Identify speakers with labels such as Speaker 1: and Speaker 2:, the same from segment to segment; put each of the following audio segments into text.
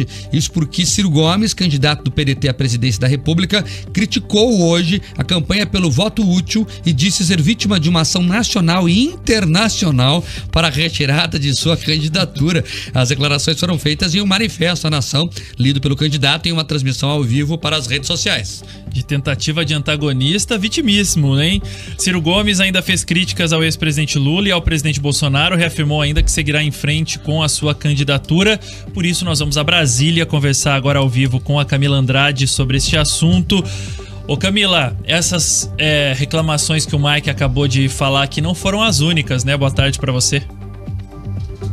Speaker 1: Haddad. Isso porque Ciro Gomes, candidato do PDT à presidência da República, criticou hoje a campanha pelo voto útil e disse ser vítima de uma ação nacional e internacional para a retirada de sua candidatura. As declarações foram feitas em um manifesto à nação, lido pelo candidato em uma transmissão ao vivo para as redes sociais.
Speaker 2: De tentativa de antagonista, vitimíssimo, hein? Ciro Gomes ainda fez críticas ao ex-presidente Lula e ao presidente Bolsonaro, reafirmou ainda que seguirá em frente com a sua candidatura. Por isso nós vamos a Brasília conversar agora ao vivo com a Camila Andrade sobre este assunto. Ô Camila, essas reclamações que o Mike acabou de falar aqui não foram as únicas, né? Boa tarde pra você.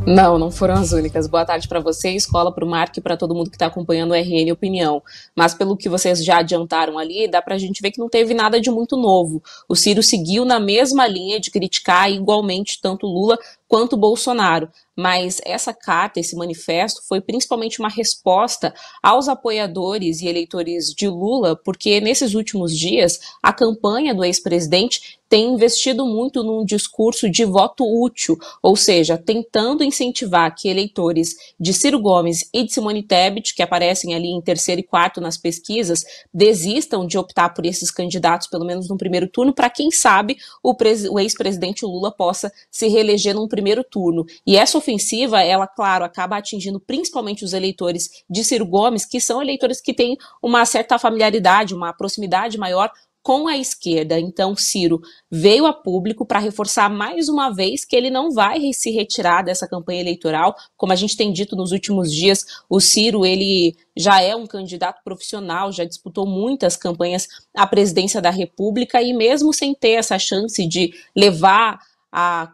Speaker 3: Não foram as únicas. Boa tarde para você, escola, para o Mark e para todo mundo que está acompanhando o RN Opinião. Mas pelo que vocês já adiantaram ali, dá para a gente ver que não teve nada de muito novo. O Ciro seguiu na mesma linha de criticar igualmente tanto Lula quanto Bolsonaro. Mas essa carta, esse manifesto, foi principalmente uma resposta aos apoiadores e eleitores de Lula, porque nesses últimos dias a campanha do ex-presidente tem investido muito num discurso de voto útil, ou seja, tentando incentivar que eleitores de Ciro Gomes e de Simone Tebet, que aparecem ali em terceiro e quarto nas pesquisas, desistam de optar por esses candidatos, pelo menos no primeiro turno, para quem sabe o ex-presidente Lula possa se reeleger num primeiro turno. E essa ofensiva, ela, claro, acaba atingindo principalmente os eleitores de Ciro Gomes, que são eleitores que têm uma certa familiaridade, uma proximidade maior com a esquerda. Então, Ciro veio a público para reforçar mais uma vez que ele não vai se retirar dessa campanha eleitoral. Como a gente tem dito nos últimos dias, o Ciro, ele já é um candidato profissional, já disputou muitas campanhas à presidência da República e mesmo sem ter essa chance de levar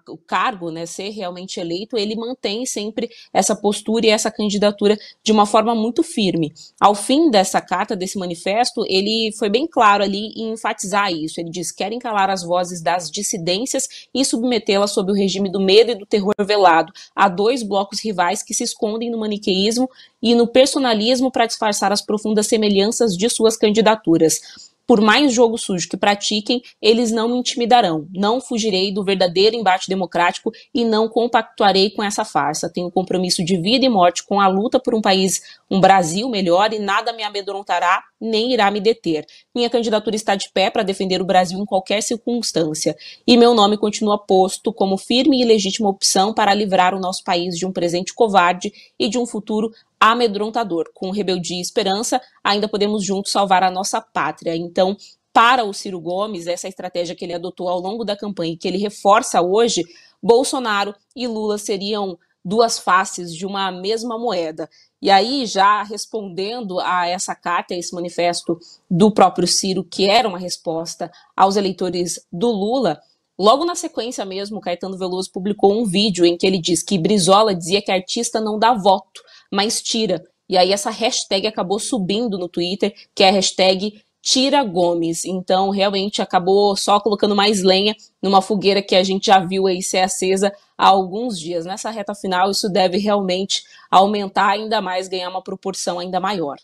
Speaker 3: o cargo, né, ser realmente eleito, ele mantém sempre essa postura e essa candidatura de uma forma muito firme. Ao fim dessa carta, desse manifesto, ele foi bem claro ali em enfatizar isso. Ele diz: querem calar as vozes das dissidências e submetê-las sob o regime do medo e do terror velado a dois blocos rivais que se escondem no maniqueísmo e no personalismo para disfarçar as profundas semelhanças de suas candidaturas. Por mais jogo sujo que pratiquem, eles não me intimidarão. Não fugirei do verdadeiro embate democrático e não compactuarei com essa farsa. Tenho compromisso de vida e morte com a luta por um país, um Brasil melhor, e nada me amedrontará nem irá me deter. Minha candidatura está de pé para defender o Brasil em qualquer circunstância. E meu nome continua posto como firme e legítima opção para livrar o nosso país de um presente covarde e de um futuro amedrontador. Com rebeldia e esperança, ainda podemos juntos salvar a nossa pátria. Então, para o Ciro Gomes, essa estratégia que ele adotou ao longo da campanha e que ele reforça hoje, Bolsonaro e Lula seriam duas faces de uma mesma moeda. E aí, já respondendo a essa carta, a esse manifesto do próprio Ciro, que era uma resposta aos eleitores do Lula, logo na sequência mesmo, Caetano Veloso publicou um vídeo em que ele diz que Brizola dizia que artista não dá voto, mas tira. E aí essa hashtag acabou subindo no Twitter, que é a hashtag Tira Gomes. Então, realmente, acabou só colocando mais lenha numa fogueira que a gente já viu aí ser acesa há alguns dias. Nessa reta final, isso deve realmente aumentar ainda mais, ganhar uma proporção ainda maior.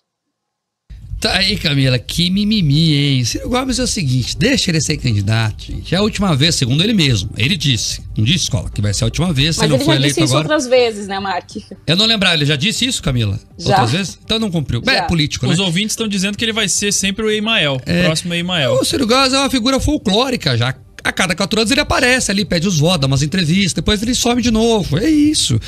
Speaker 1: Tá aí, Camila, que mimimi, hein? Ciro Gomes é o seguinte, deixa ele ser candidato, gente. É a última vez, segundo ele mesmo. Ele disse, não disse, escola, que vai ser a última vez, se ele não for eleito agora. Mas ele já disse isso outras
Speaker 3: vezes, né, Mark?
Speaker 1: Eu não lembrava, ele já disse isso, Camila?
Speaker 3: Já.
Speaker 1: Outras vezes? Então não cumpriu. É político, né?
Speaker 2: Os ouvintes estão dizendo que ele vai ser sempre o Emael, o próximo Emael.
Speaker 1: O Ciro Gomes é uma figura folclórica já. A cada 4 anos ele aparece ali, pede os votos, dá umas entrevistas, depois ele some de novo. É isso.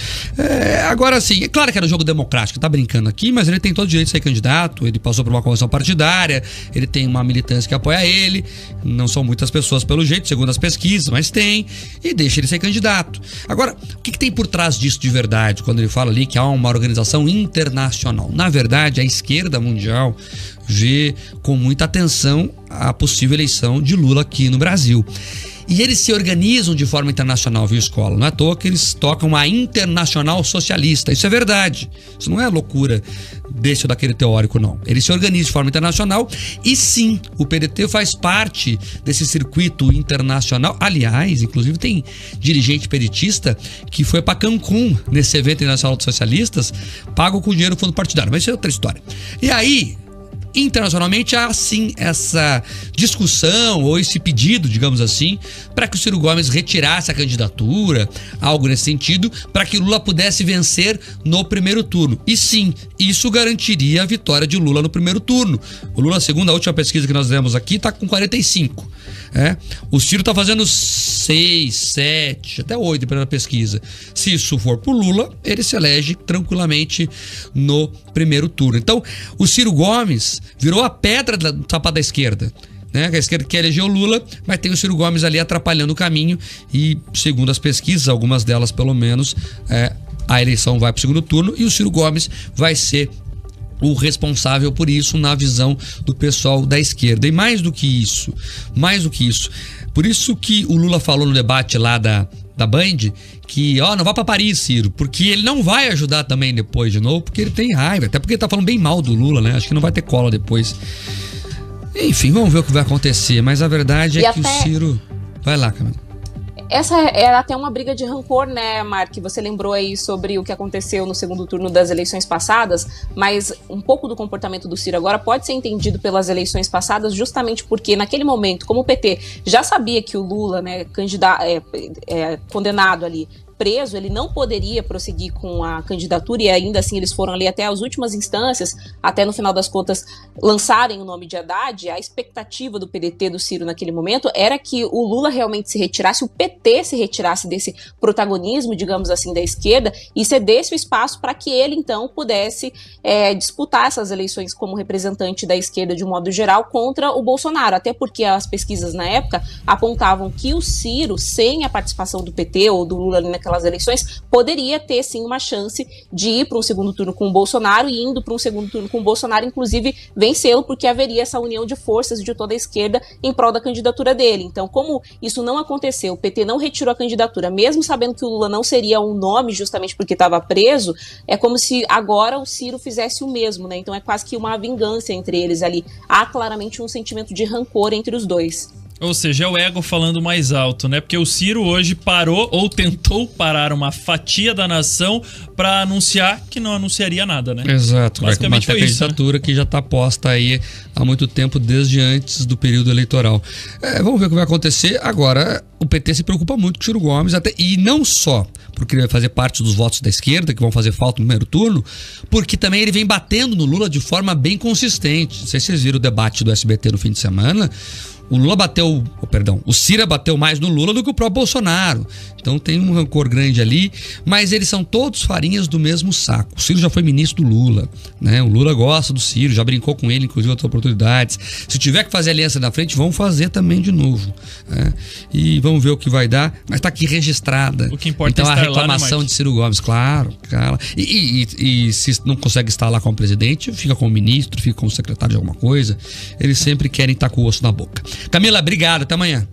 Speaker 1: Agora, assim, é claro que era um jogo democrático, tá brincando aqui, mas ele tem todo o direito de ser candidato, ele passou por uma convenção partidária, ele tem uma militância que apoia ele, não são muitas pessoas pelo jeito, segundo as pesquisas, mas tem, e deixa ele ser candidato. Agora, o que tem por trás disso de verdade, quando ele fala ali que há uma organização internacional? Na verdade, a esquerda mundial vê com muita atenção a possível eleição de Lula aqui no Brasil. E eles se organizam de forma internacional, viu, escola? Não é à toa que eles tocam a Internacional Socialista. Isso é verdade. Isso não é loucura desse ou daquele teórico, não. Eles se organizam de forma internacional e sim, o PDT faz parte desse circuito internacional. Aliás, inclusive tem dirigente pedetista que foi para Cancún nesse evento internacional dos socialistas, pago com dinheiro do fundo partidário. Mas isso é outra história. E aí, internacionalmente há sim essa discussão ou esse pedido, digamos assim, para que o Ciro Gomes retirasse a candidatura, algo nesse sentido, para que Lula pudesse vencer no primeiro turno. E sim, isso garantiria a vitória de Lula no primeiro turno. O Lula, segundo a última pesquisa que nós demos aqui, está com 45. O Ciro está fazendo 6, 7, até 8, dependendo da pesquisa. Se isso for pro Lula, ele se elege tranquilamente no primeiro turno. Então, o Ciro Gomes virou a pedra do sapato da esquerda. A esquerda quer eleger o Lula, mas tem o Ciro Gomes ali atrapalhando o caminho e, segundo as pesquisas, algumas delas pelo menos, a eleição vai para o segundo turno e o Ciro Gomes vai ser o responsável por isso na visão do pessoal da esquerda. E mais do que isso, por isso que o Lula falou no debate lá da Band, que não vá pra Paris, Ciro, porque ele não vai ajudar também depois de novo, porque ele tem raiva, até porque ele tá falando bem mal do Lula, né? Acho que não vai ter cola depois. Enfim, vamos ver o que vai acontecer, mas a verdade é que o Ciro... Vai lá, Camila.
Speaker 3: Essa era até uma briga de rancor, né, Mark? Você lembrou aí sobre o que aconteceu no segundo turno das eleições passadas, mas um pouco do comportamento do Ciro agora pode ser entendido pelas eleições passadas justamente porque naquele momento, como o PT já sabia que o Lula, né, condenado ali, preso, ele não poderia prosseguir com a candidatura e ainda assim eles foram ali até as últimas instâncias, até no final das contas lançarem o nome de Haddad. A expectativa do PDT, do Ciro naquele momento, era que o Lula realmente se retirasse, o PT se retirasse desse protagonismo, digamos assim, da esquerda e cedesse o espaço para que ele então pudesse disputar essas eleições como representante da esquerda de um modo geral contra o Bolsonaro, até porque as pesquisas na época apontavam que o Ciro, sem a participação do PT ou do Lula ali naquelas eleições, poderia ter sim uma chance de ir para um segundo turno com o Bolsonaro e indo para um segundo turno com o Bolsonaro, inclusive vencê-lo, porque haveria essa união de forças de toda a esquerda em prol da candidatura dele. Então, como isso não aconteceu, o PT não retirou a candidatura, mesmo sabendo que o Lula não seria um nome justamente porque estava preso, é como se agora o Ciro fizesse o mesmo, né? Então é quase que uma vingança entre eles ali. Há claramente um sentimento de rancor entre os dois.
Speaker 2: Ou seja, é o ego falando mais alto, né? Porque o Ciro hoje parou ou tentou parar uma fatia da nação para anunciar que não anunciaria nada, né?
Speaker 1: Exato.
Speaker 2: Basicamente foi isso,
Speaker 1: candidatura, né? Que já está posta aí há muito tempo, desde antes do período eleitoral. Vamos ver o que vai acontecer. Agora, o PT se preocupa muito com o Ciro Gomes, e não só porque ele vai fazer parte dos votos da esquerda, que vão fazer falta no primeiro turno, porque também ele vem batendo no Lula de forma bem consistente. Não sei se vocês viram o debate do SBT no fim de semana. O Ciro bateu mais no Lula do que o próprio Bolsonaro. Então tem um rancor grande ali, mas eles são todos farinhas do mesmo saco. O Ciro já foi ministro do Lula, né? O Lula gosta do Ciro, já brincou com ele, inclusive, outras oportunidades. Se tiver que fazer aliança na frente, vão fazer também de novo, né? E vamos ver o que vai dar, mas tá aqui registrada.
Speaker 2: O que importa
Speaker 1: então,
Speaker 2: é estar
Speaker 1: a reclamação
Speaker 2: lá, né,
Speaker 1: de Ciro Gomes, claro. E se não consegue estar lá como presidente, fica como ministro, fica como secretário de alguma coisa. Eles sempre querem estar com o osso na boca. Camila, obrigado, até amanhã.